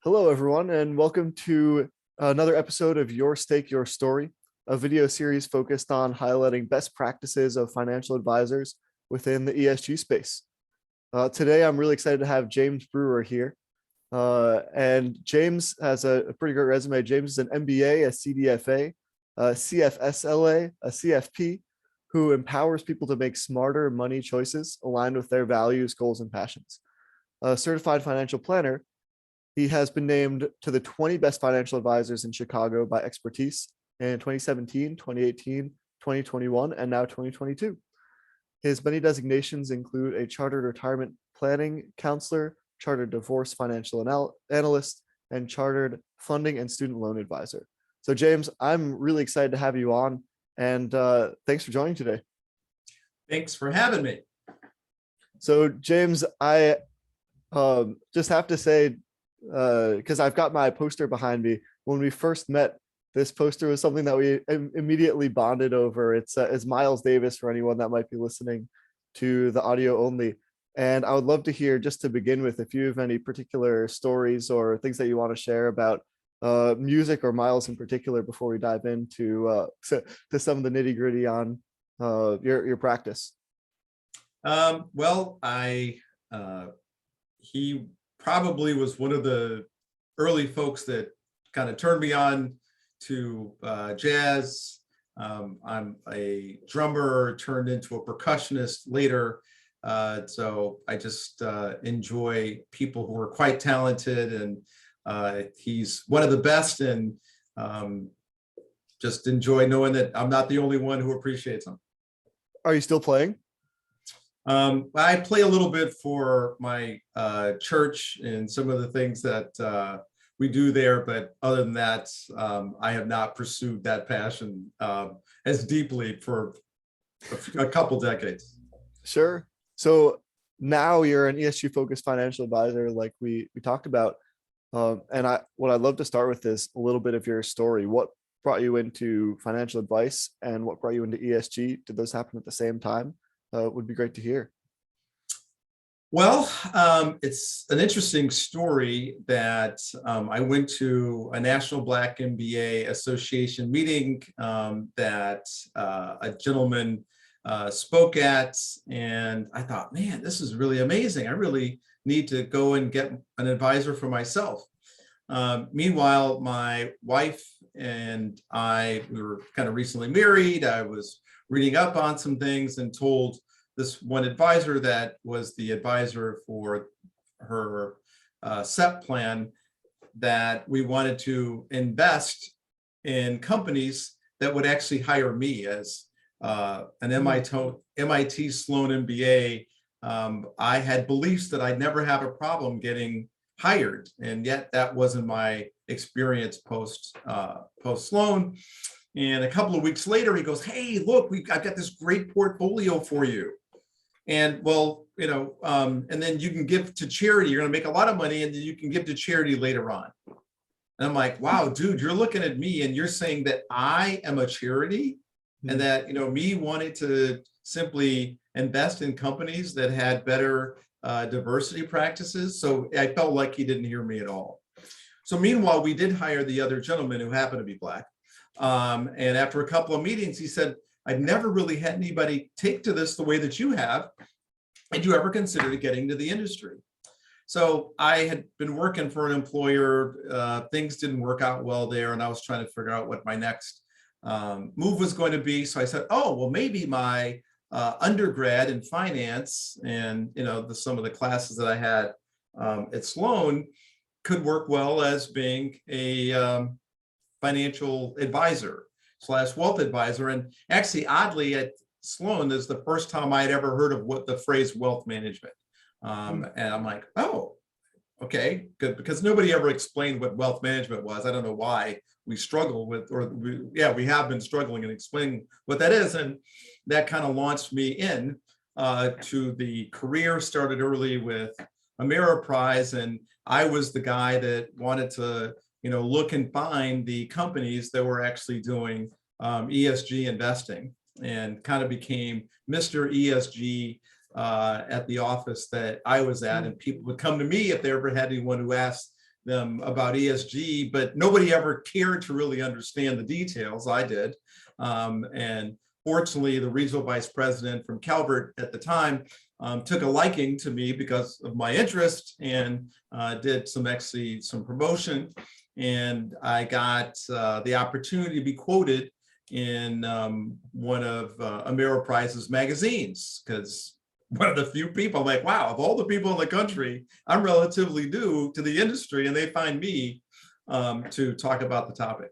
Hello, everyone, and welcome to another episode of Your Stake, Your Story, a video series focused on highlighting best practices of financial advisors within the ESG space. Today, I'm really excited to have James Brewer here. And James has a pretty great resume. James is an MBA, a CDFA, a CFSLA, a CFP, who empowers people to make smarter money choices aligned with their values, goals, and passions. A certified financial planner, he has been named to the 20 best financial advisors in Chicago by Expertise in 2017, 2018, 2021, and now 2022. His many designations include a chartered retirement planning counselor, chartered divorce financial analyst, and chartered funding and student loan advisor. So James, I'm really excited to have you on, and thanks for joining today. Thanks for having me. So James, I just have to say, because I've got my poster behind me. When we first met, this poster was something that we immediately bonded over. It's Miles Davis for anyone that might be listening to the audio only. And I would love to hear, just to begin with, if you have any particular stories or things that you want to share about music or Miles in particular before we dive into to some of the nitty gritty on your practice. He probably was one of the early folks that kind of turned me on to jazz. I'm a drummer, turned into a percussionist later. So I just enjoy people who are quite talented, and he's one of the best, and just enjoy knowing that I'm not the only one who appreciates him. Are you still playing? I play a little bit for my church and some of the things that we do there, but other than that, I have not pursued that passion as deeply for a couple decades. Sure. So now you're an ESG focused financial advisor, like we talked about. And what I'd love to start with is a little bit of your story. What brought you into financial advice and what brought you into ESG? Did those happen at the same time? Would be great to hear. Well, it's an interesting story that I went to a National Black MBA Association meeting that a gentleman spoke at, and I thought, man, this is really amazing. I really need to go and get an advisor for myself. Meanwhile, my wife and we were kind of recently married. I was reading up on some things and told this one advisor that was the advisor for her SEP plan that we wanted to invest in companies that would actually hire me as an MIT Sloan MBA. I had beliefs that I'd never have a problem getting hired, and yet that wasn't my experience post Sloan. And a couple of weeks later, he goes, "Hey, look, I've got this great portfolio for you. And well, and then you can give to charity. You're going to make a lot of money, and then you can give to charity later on." And I'm like, wow, dude, you're looking at me and you're saying that I am a charity, and that, me wanting to simply invest in companies that had better diversity practices. So I felt like he didn't hear me at all. So meanwhile, we did hire the other gentleman who happened to be Black. And after a couple of meetings, he said, "I've never really had anybody take to this the way that you have. Had you ever considered getting to the industry?" So I had been working for an employer. Things didn't work out well there, and I was trying to figure out what my next move was going to be. So I said, "Oh, well, maybe my undergrad in finance and some of the classes that I had at Sloan could work well as being a financial advisor / wealth advisor." And actually, oddly, at Sloan, this is the first time I had ever heard of what the phrase wealth management. And I'm like, oh, okay, good, because nobody ever explained what wealth management was. I don't know why we struggle with, we have been struggling in explaining what that is. And that kind of launched me in to the career. Started early with Ameriprise, and I was the guy that wanted to look and find the companies that were actually doing ESG investing, and kind of became Mr. ESG at the office that I was at. And people would come to me if they ever had anyone who asked them about ESG, but nobody ever cared to really understand the details. I did. And fortunately, the regional vice president from Calvert at the time took a liking to me because of my interest, and did some promotion. And I got the opportunity to be quoted in one of Ameriprise's magazines, because one of the few people, I'm like, wow, of all the people in the country, I'm relatively new to the industry, and they find me to talk about the topic.